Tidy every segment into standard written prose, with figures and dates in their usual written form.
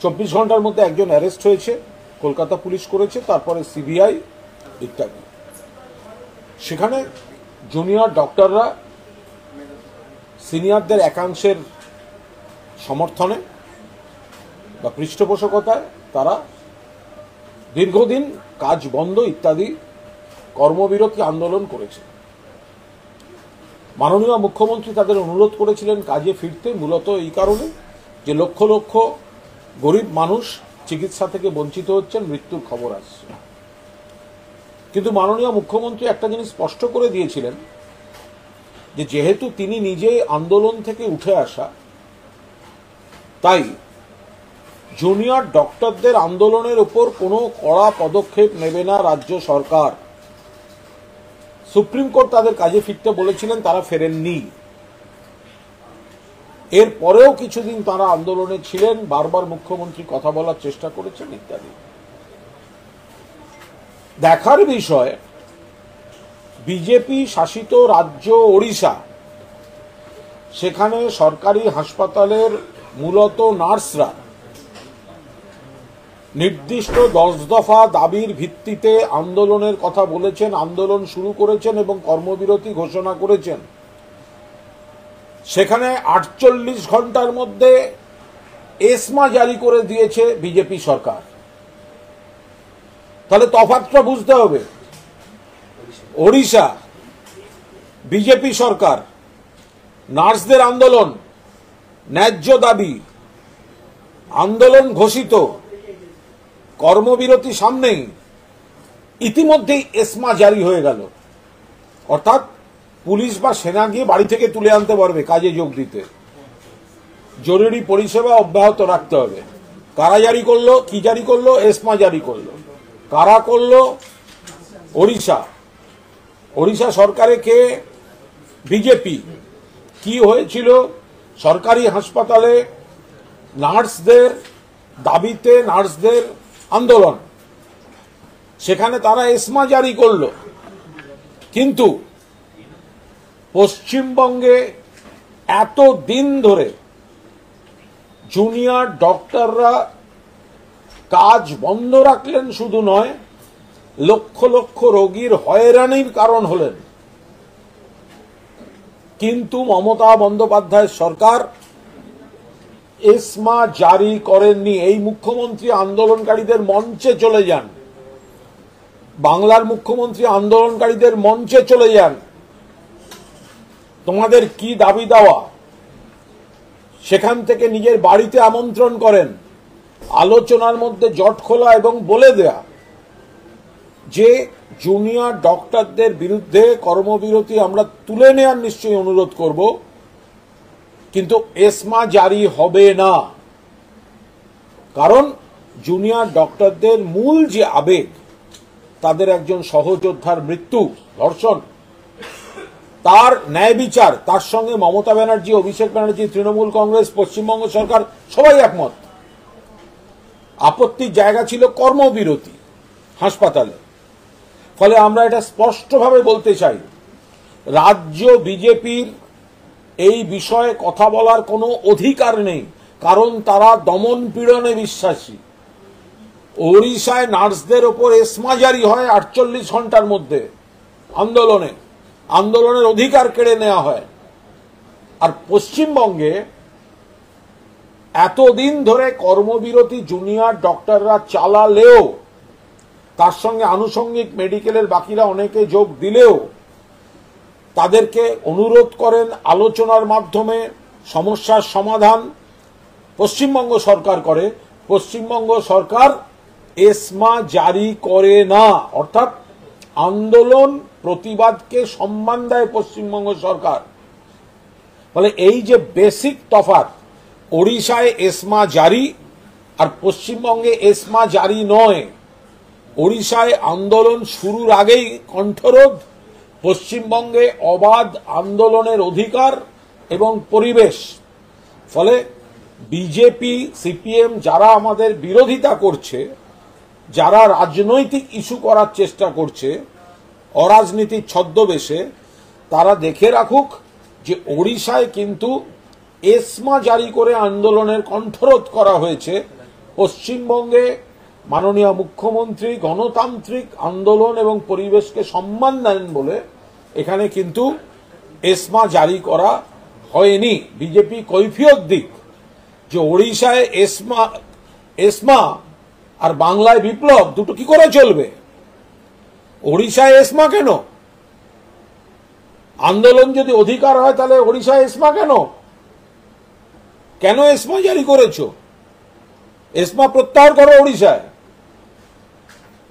24 ঘন্টার মধ্যে একজন অ্যারেস্ট হয়েছে, কলকাতা পুলিশ করেছে, তারপরে সিবিআই ইত্যাদি। সেখানে জুনিয়র ডক্টররা সিনিয়রদের একাংশের সমর্থনে বা পৃষ্ঠপোষকতায় তারা দীর্ঘদিন কাজ বন্ধ ইত্যাদি কর্মবিরতি আন্দোলন করেছে। মাননীয় মুখ্যমন্ত্রী তাদের অনুরোধ করেছিলেন কাজে ফিরতে, মূলত এই কারণে যে লক্ষ লক্ষ গরিব মানুষ চিকিৎসা থেকে বঞ্চিত হচ্ছেন, মৃত্যুর খবর আসছে। কিন্তু মাননীয় মুখ্যমন্ত্রী একটা জিনিস স্পষ্ট করে দিয়েছিলেন যে যেহেতু তিনি নিজে আন্দোলন থেকে উঠে আসা, তাই জুনিয়র ডক্টরদের আন্দোলনের উপর কোনো কড়া পদক্ষেপ নেবে না রাজ্য সরকার। সুপ্রিম কোর্ট তাদের কাজে ফিরতে বলেছিলেন, তারা ফেরেননি। এরপরেও কিছুদিন তারা আন্দোলনে ছিলেন, বারবার মুখ্যমন্ত্রী কথা বলার চেষ্টা করেছেন ইত্যাদি। দেখার বিষয়, বিজেপি শাসিত রাজ্য ওড়িশা, সেখানে সরকারি হাসপাতালের মূলত নার্সরা নির্দিষ্ট 10 দফা দাবির ভিত্তিতে আন্দোলনের কথা বলেছেন, আন্দোলন শুরু করেছেন এবং কর্মবিরতি ঘোষণা করেছেন। সেখানে 48 ঘন্টার মধ্যে এসমা জারি করে দিয়েছে বিজেপি সরকার। তাহলে তফাৎটা বুঝতে হবে। ওড়িশা বিজেপি সরকার, নার্সদের আন্দোলন, ন্যায্য দাবি, আন্দোলন ঘোষিত, কর্মবিরতি সামনেই, ইতিমধ্যেই এসমা জারি হয়ে গেল। অর্থাৎ পুলিশ বা সেনা গিয়ে বাড়ি থেকে তুলে আনতে পারবে কাজে যোগ দিতে। জরুরি পরিষেবা অব্যাহত রাখতে হবে। কারা জারি করলো? কি জারি করলো? এসমা জারি করলো। কারা করলো? ওড়িশা। ওড়িশা সরকারে কে? বিজেপি। কি হয়েছিল? সরকারি হাসপাতালে নার্সদের দাবিতে নার্সদের আন্দোলন, সেখানে তারা এসমা জারি করলো। কিন্তু পশ্চিমবঙ্গে এত দিন ধরে জুনিয়র ডক্টররা কাজ বন্ধ রাখলেন শুধু নয়, লক্ষ লক্ষ রোগীর হয়রানির কারণ হলেন। কিন্তু মমতা বন্দ্যোপাধ্যায়ের সরকার এসমা জারি করেননি। এই মুখ্যমন্ত্রী আন্দোলনকারীদের মঞ্চে চলে যান, বাংলার মুখ্যমন্ত্রী আন্দোলনকারীদের মঞ্চে চলে যান, তোমাদের কি দাবি দেওয়া সেখান থেকে নিজের বাড়িতে আমন্ত্রণ করেন, আলোচনার মধ্যে জট খোলা এবং বলে দেয়া যে জুনিয়র ডক্টরদের বিরুদ্ধে কর্মবিরতি আমরা তুলে নেওয়ার নিশ্চয়ই অনুরোধ করব, কিন্তু এসমা জারি হবে না। কারণ জুনিয়র ডক্টরদের মূল যে আবেগ, তাদের একজন সহযোদ্ধার মৃত্যু, ধর্ষণ, তার ন্যায় বিচার, তার সঙ্গে মমতা ব্যানার্জি, অভিষেক ব্যানার্জি, তৃণমূল কংগ্রেস, পশ্চিমবঙ্গ সরকার সবাই একমত। আপত্তির জায়গা ছিল কর্মবিরতি হাসপাতালে। ফলে আমরা এটা স্পষ্টভাবে বলতে চাই, রাজ্য বিজেপির এই বিষয়ে কথা বলার কোনো অধিকার নেই, কারণ তারা দমন পীড়নে বিশ্বাসী। ওড়িশায় নার্সদের ওপর এসমা জারি হয় 48 ঘন্টার মধ্যে, আন্দোলনের অধিকার কেড়ে নেওয়া হয়। আর পশ্চিমবঙ্গে এতদিন ধরে কর্মবিরতি জুনিয়র ডক্টররা চালালেও, তার সঙ্গে আনুষঙ্গিক মেডিকেলের বাকিরা অনেকে যোগ দিলেও, তাদেরকে অনুরোধ করেন আলোচনার মাধ্যমে সমস্যার সমাধান পশ্চিমবঙ্গ সরকার করে, পশ্চিমবঙ্গ সরকার এসমা জারি করে না। অর্থাৎ আন্দোলন প্রতিবাদকে সম্মান দেয় পশ্চিমবঙ্গ সরকার। ফলে এই যে বেসিক তফাৎ, ওড়িশায় এসমা জারি আর পশ্চিমবঙ্গে এসমা জারি নয়। ওড়িশায় আন্দোলন শুরুর আগেই কণ্ঠরোধ, পশ্চিমবঙ্গে অবাধ আন্দোলনের অধিকার এবং পরিবেশ। ফলে বিজেপি, সিপিএম যারা আমাদের বিরোধিতা করছে, যারা রাজনৈতিক ইস্যু করার চেষ্টা করছে অরাজনীতির ছদ্মবেশে, তারা দেখে রাখুক যে ওড়িশায় কিন্তু এসমা জারি করে আন্দোলনের কণ্ঠরোধ করা হয়েছে, পশ্চিমবঙ্গে মাননীয় মুখ্যমন্ত্রী গণতান্ত্রিক আন্দোলন এবং পরিবেশকে সম্মান দেন বলে এখানে কিন্তু এসমা জারি করা হয়নি। বিজেপি কৈফিয়ত দিক যে ওড়িশায় এসমা আর বাংলায় বিপ্লব দুটো কি করে চলবে? ওড়িশায় এসমা কেন? আন্দোলন যদি অধিকার হয় তাহলে ওড়িশায় এসমা কেন? কেন এসমা জারি করেছ? এসমা প্রত্যাহার করো ওড়িশায়।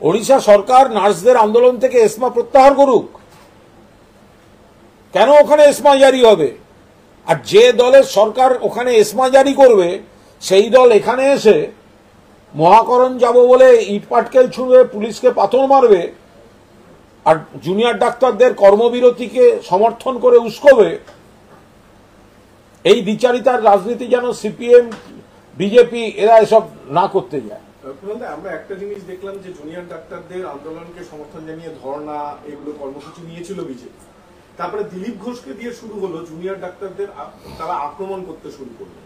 ওড়িশা সরকার নার্সদের আন্দোলন থেকে এসমা প্রত্যাহার করুক। কেন ওখানে এসমা জারি হবে? আর যে দলের সরকার ওখানে এসমা জারি করবে সেই দল এখানে এসে মহাকরণ যাব বলে ইট পাটকেল ছুঁড়বে, পুলিশকে পাথর মারবে, আর জুনিয়র ডাক্তারদের কর্মবিরতিকে সমর্থন করে উস্কোবে। এই দ্বিচারিতার রাজনীতি যেন সিপিএম, বিজেপি এরা এসব না করতে যায়। আমরা একটা জিনিস দেখলাম যে জুনিয়র ডাক্তারদের আন্দোলনকে সমর্থন জানিয়ে ধর্ণা এগুলো কর্মসূচি নিয়েছিল বিজেপি। তারপরে দিলীপ ঘোষকে দিয়ে শুরু হলো জুনিয়র ডাক্তারদের, তারা আক্রমণ করতে শুরু করলো।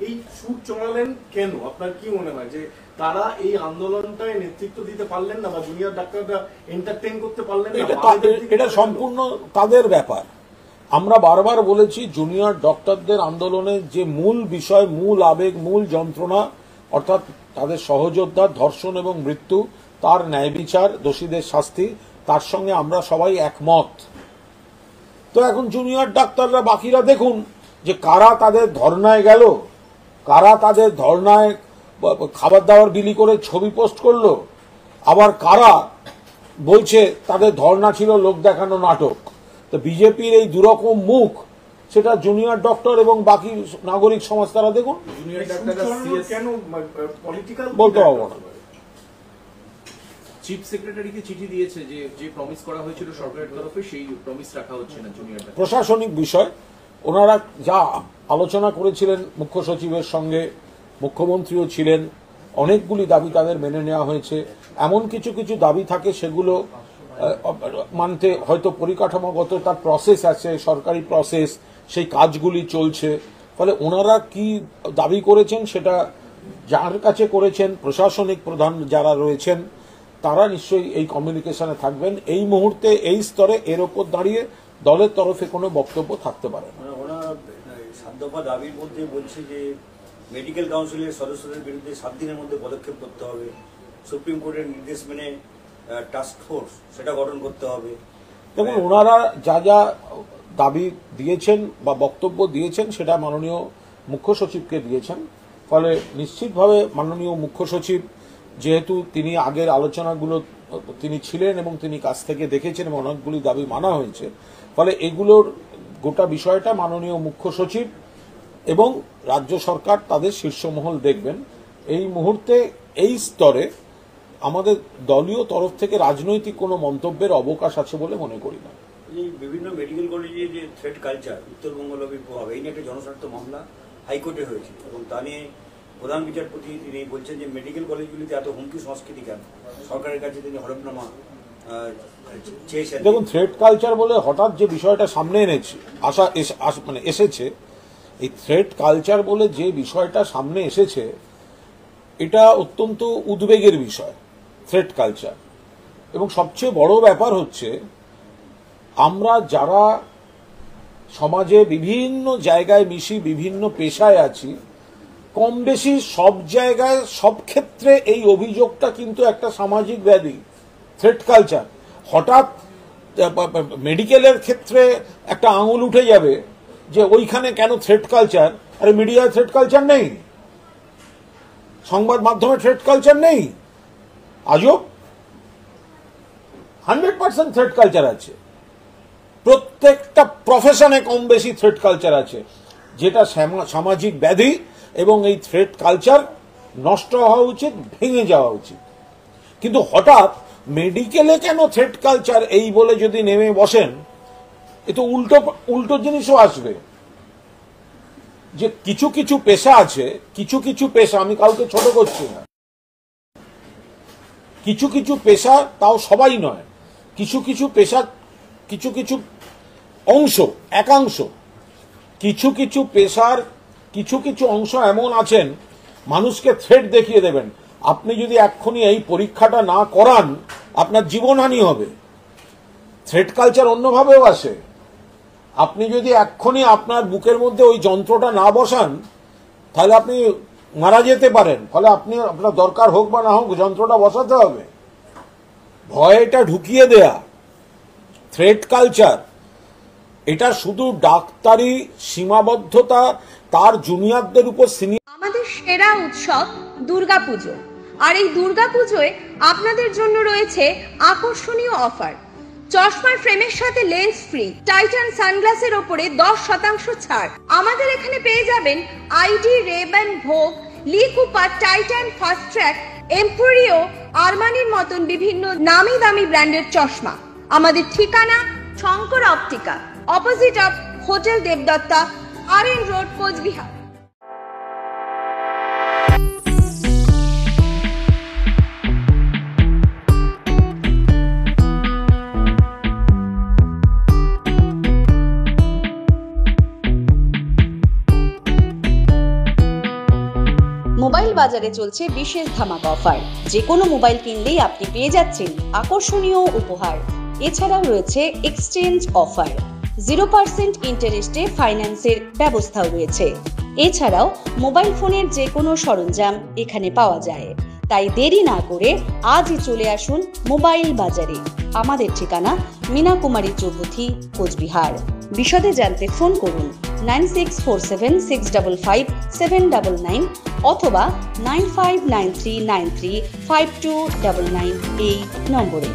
এই সুর চড়ালেন কেন? আপনার কি মনে হয় যে তারা এই আন্দোলনটায় নেতৃত্ব দিতে পারলেন না, বা জুনিয়র ডাক্তাররা এন্টারটেইন করতে পারলেন না? এটা সম্পূর্ণ তাদের ব্যাপার। আমরা বারবার বলেছি জুনিয়র ডক্টরদের আন্দোলনের যে মূল বিষয়, মূল আবেগ, মূল যন্ত্রণা, অর্থাৎ তাদের সহযোদ্ধা ধর্ষণ এবং মৃত্যু, তার ন্যায় বিচার, দোষীদের শাস্তি, তার সঙ্গে আমরা সবাই একমত। তো এখন জুনিয়র ডাক্তাররা বাকিরা দেখুন যে কারা তাদের ধর্নায় গেল, কারা তাদের ধর্নায় খাবার দাবার বিলি করে ছবি পোস্ট করলো, আবার কারা বলছে তাদের ধর্না ছিল লোক দেখানো নাটক। তো বিজেপির এই দুরকম মুখ, সেটা জুনিয়র ডক্টর এবং বাকি নাগরিক সমাজ তারা দেখুন। বলতে পারবো না। চিফ সেক্রেটারিকে চিঠি দিয়েছে যে প্রমিস করা হয়েছিল সরকারের তরফে, সেই প্রমিস রাখা হচ্ছে না জুনিয়র ডাক্তার। প্রশাসনিক বিষয়, ওনারা যা আলোচনা করেছিলেন মুখ্য সচিবের সঙ্গে, মুখ্যমন্ত্রীও ছিলেন, অনেকগুলি দাবি তাদের মেনে নেওয়া হয়েছে। এমন কিছু কিছু দাবি থাকে সেগুলো মানতে হয়তো পরিকাঠামোগত তার প্রসেস আছে, সরকারি প্রসেস, সেই কাজগুলি চলছে। ফলে ওনারা কি দাবি করেছেন সেটা যার কাছে করেছেন, প্রশাসনিক প্রধান যারা রয়েছেন তারা নিশ্চয়ই এই কমিউনিকেশনে থাকবেন। এই মুহূর্তে এই স্তরে এর ওপর দাঁড়িয়ে দলের তরফে কোনো বক্তব্য থাকতে পারে না। ওনারা 7 দফা দাবির মধ্যে বলছে যে মেডিকেল কাউন্সিলের সদস্যদের বিরুদ্ধে 7 দিনের মধ্যে পদক্ষেপ করতে হবে, সুপ্রিম কোর্টের নির্দেশ মেনে টাস্ক ফোর্স সেটা গঠন করতে হবে। দেখুন, ওনারা যা যা দাবি দিয়েছেন বা বক্তব্য দিয়েছেন সেটা মাননীয় মুখ্য সচিবকে দিয়েছেন। ফলে নিশ্চিতভাবে মাননীয় মুখ্য সচিব, যেহেতু তিনি আগের আলোচনাগুলো তিনি ছিলেন এবং তিনি কাছ থেকে দেখেছেন এবং অনেকগুলি দাবি মানা হয়েছে, ফলে এগুলোর গোটা বিষয়টা মাননীয় মুখ্য সচিব এবং রাজ্য সরকার তাদের শীর্ষমহল দেখবেন। এই মুহূর্তে এই স্তরে আমাদের দলীয় তরফ থেকে রাজনৈতিক কোনো মন্তব্যের অবকাশ আছে বলে মনে করি না। এই বিভিন্ন মেডিকেল কলেজে যে থ্রেড কালচার, উত্তরবঙ্গ লবির প্রভাব, এই নিয়ে একটা জনস্বার্থ মামলা হাইকোর্টে হয়েছে এবং তা নিয়ে প্রধান বিচারপতি তিনি বলছেন যে মেডিকেল কলেজগুলিতে এত হুমকি সংস্কৃতি কেন, সরকারের কাছে তিনি হলফনামা চেয়েছেন। দেখুন, থ্রেড কালচার বলে হঠাৎ যে বিষয়টা সামনে এসেছে, এই থ্রেড কালচার বলে যে বিষয়টা সামনে এসেছে এটা অত্যন্ত উদ্বেগের বিষয়, থ্রেড কালচার। এবং সবচেয়ে বড় ব্যাপার হচ্ছে আমরা যারা সমাজে বিভিন্ন জায়গায় মিশি, বিভিন্ন পেশায় আছি, কম বেশি সব জায়গায় সব ক্ষেত্রে এই অভিযোগটা কিন্তু একটা সামাজিক ব্যাধি, থ্রেড কালচার। হঠাৎ মেডিকেলের ক্ষেত্রে একটা আঙুল উঠে যাবে যে ওইখানে কেন থ্রেড কালচার, আরে মিডিয়ায় থ্রেড কালচার নেই, সংবাদ মাধ্যমে থ্রেড কালচার নেই, আজব। 100% থ্রেড কালচার আছে, প্রত্যেকটা প্রফেশনে কম বেশি থ্রেড কালচার আছে, যেটা সামাজিক ব্যাধি। এবং এই থ্রেড কালচার নষ্ট হওয়া উচিত, ভেঙে যাওয়া উচিত। কিন্তু হঠাৎ মেডিকেলে কেন থ্রেড কালচার এই বলে যদি নেমে বসেন, এ তো উল্টো জিনিসও আসবে। যে কিছু কিছু পেশা আছে, কিছু কিছু পেশা, আমি কাউকে ছোট করছি না, কিছু কিছু পেশা, তাও সবাই নয়, কিছু কিছু পেশা, কিছু কিছু অংশ, একাংশ, কিছু কিছু পেশার কিছু কিছু অংশ এমন আছেন, মানুষকে থ্রেট দেখিয়ে দেবেন। আপনি যদি এক্ষুনি এই পরীক্ষাটা না করান আপনার জীবনহানি হবে। থ্রেট কালচার অন্যভাবেও আসে। আপনি যদি এক্ষুনি আপনার বুকের মধ্যে ওই যন্ত্রটা না বসান তাহলে আপনি মারা যেতে পারেন। ফলে আপনি আপনার দরকার হোক বা না হোক যন্ত্রটা বসাতে হবে। ভয়টা ঢুকিয়ে দেয়া, থ্রেট কালচার, এটা শুধু ডাক্তারি সীমাবদ্ধতা তার জুনিয়রদের উপর সিনিয়র। আমাদের সেরা উৎসব দুর্গাপুজো, আর এই দুর্গাপুজোয় আপনাদের জন্য রয়েছে আকর্ষণীয় অফার। চশমার ফ্রেমের সাথে লেন্স ফ্রি, টাইটান সানগ্লাসের ওপরে 10% ছাড়। আমাদের এখানে পেয়ে যাবেন ID, Ray Ban, Vogue, Lee Cooper, Titan, Fastrack, Emporio, আরমানির মতন বিভিন্ন নামি দামি ব্র্যান্ডের চশমা। আমাদের ঠিকানা Shankar optica, opposite of hotel Debdutta, RN road, Cooch Behar. Mobile বাজারে চলছে বিশেষ ধামাকা অফার। যে কোনো মোবাইল কিনলেই আপনি পেয়ে যাচ্ছেন আকর্ষণীয় উপহার। এছাড়াও রয়েছে এক্সচেঞ্জ অফার, 0% ইন্টারেস্টে ফাইন্যান্সের ব্যবস্থাও রয়েছে। এছাড়াও মোবাইল ফোনের যে কোনো সরঞ্জাম এখানে পাওয়া যায়। তাই দেরি না করে আজই চলে আসুন মোবাইল বাজারে। আমাদের ঠিকানা মীনা কুমারী চৌপথি, কোচবিহার। বিশদে জানতে ফোন করুন 9647655799 অথবা 9593935299 এই নম্বরে।